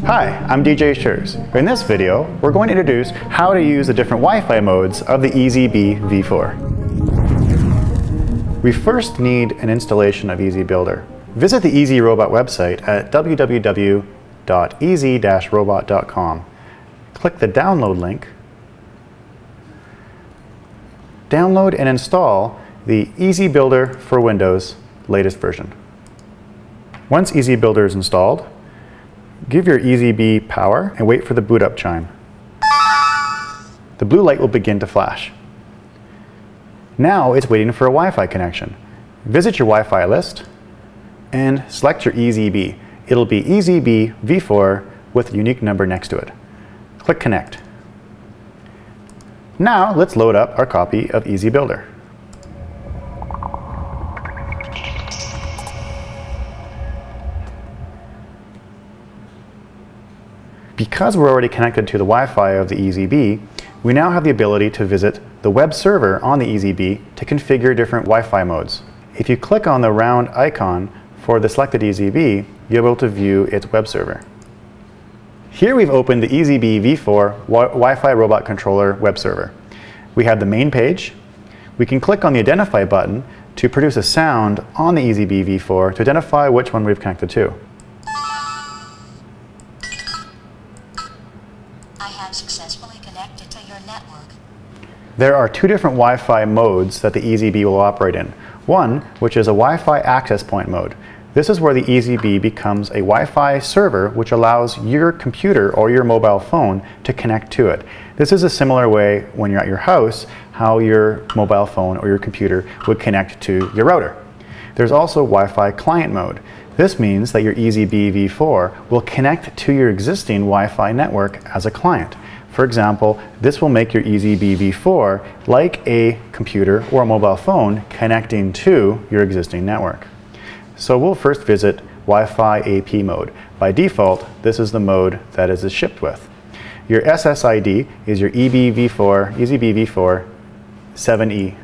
Hi, I'm DJ Schurz. In this video, we're going to introduce how to use the different Wi-Fi modes of the EasyBee V4. We first need an installation of EasyBuilder. Visit the Easy Robot website at www.easy-robot.com. Click the download link. Download and install the EasyBuilder for Windows latest version. Once EasyBuilder is installed, give your EasyBee power and wait for the boot up chime. The blue light will begin to flash. Now it's waiting for a Wi-Fi connection. Visit your Wi-Fi list and select your EasyBee. It'll be EasyBee V4 with a unique number next to it. Click Connect. Now let's load up our copy of EasyBuilder. Because we're already connected to the Wi-Fi of the EasyBee, we now have the ability to visit the web server on the EasyBee to configure different Wi-Fi modes. If you click on the round icon for the selected EasyBee, you'll be able to view its web server. Here we've opened the EasyBee V4 Wi-Fi Robot Controller web server. We have the main page. We can click on the Identify button to produce a sound on the EasyBee V4 to identify which one we've connected to. I have successfully connected to your network. There are two different Wi-Fi modes that the EasyBee will operate in. One, which is a Wi-Fi access point mode. This is where the EasyBee becomes a Wi-Fi server which allows your computer or your mobile phone to connect to it. This is a similar way when you're at your house, how your mobile phone or your computer would connect to your router. There's also Wi-Fi client mode. This means that your EasyBee V4 will connect to your existing Wi-Fi network as a client. For example, this will make your EasyBee V4 like a computer or a mobile phone connecting to your existing network. So we'll first visit Wi-Fi AP mode. By default, this is the mode that it is shipped with. Your SSID is your EasyBee V4 7E.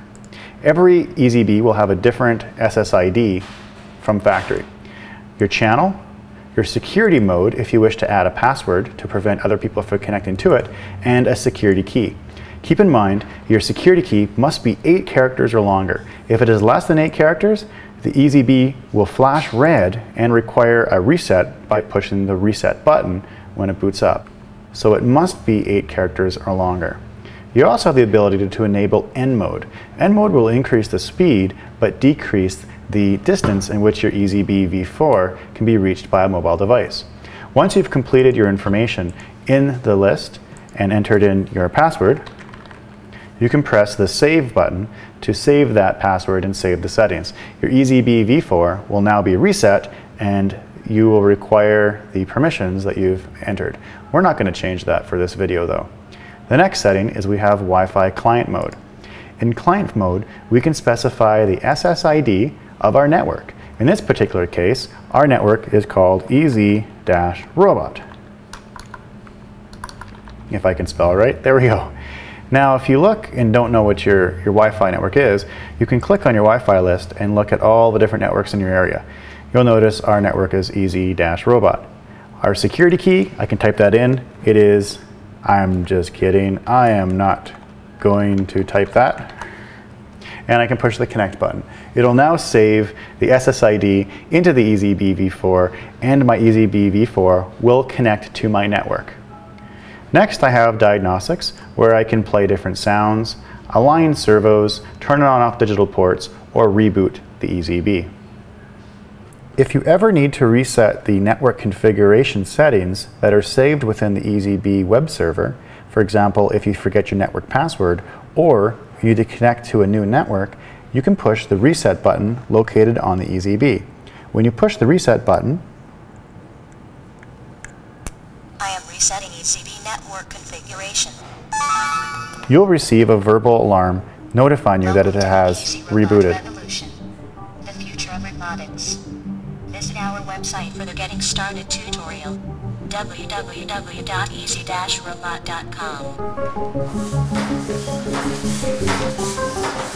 Every EasyBee will have a different SSID from factory. Your channel, your security mode if you wish to add a password to prevent other people from connecting to it, and a security key. Keep in mind, your security key must be 8 characters or longer. If it is less than 8 characters, the EasyBee will flash red and require a reset by pushing the reset button when it boots up. So it must be 8 characters or longer. You also have the ability to enable N mode. N mode will increase the speed but decrease the distance in which your EasyBee V4 can be reached by a mobile device. Once you've completed your information in the list and entered in your password, you can press the Save button to save that password and save the settings. Your EasyBee V4 will now be reset and you will require the permissions that you've entered. We're not going to change that for this video though. The next setting is we have Wi-Fi client mode. In client mode, we can specify the SSID of our network. In this particular case, our network is called Easy-Robot. If I can spell right, there we go. Now, if you look and don't know what your Wi-Fi network is, you can click on your Wi-Fi list and look at all the different networks in your area. You'll notice our network is Easy-Robot. Our security key, I can type that in. It is, I'm just kidding, I am not going to type that. And I can push the Connect button. It'll now save the SSID into the EasyBee V4, and my EasyBee V4 will connect to my network. Next, I have diagnostics, where I can play different sounds, align servos, turn on and off digital ports, or reboot the EasyBee. If you ever need to reset the network configuration settings that are saved within the EasyBee web server, for example, if you forget your network password or you need to connect to a new network, you can push the Reset button located on the EasyBee. When you push the Reset button, I am resetting EasyBee network configuration. You'll receive a verbal alarm notifying you that it has rebooted. The future of robotics. Visit our website for the Getting Started tutorial. www.easy-robot.com.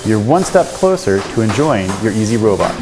You're one step closer to enjoying your Easy Robot.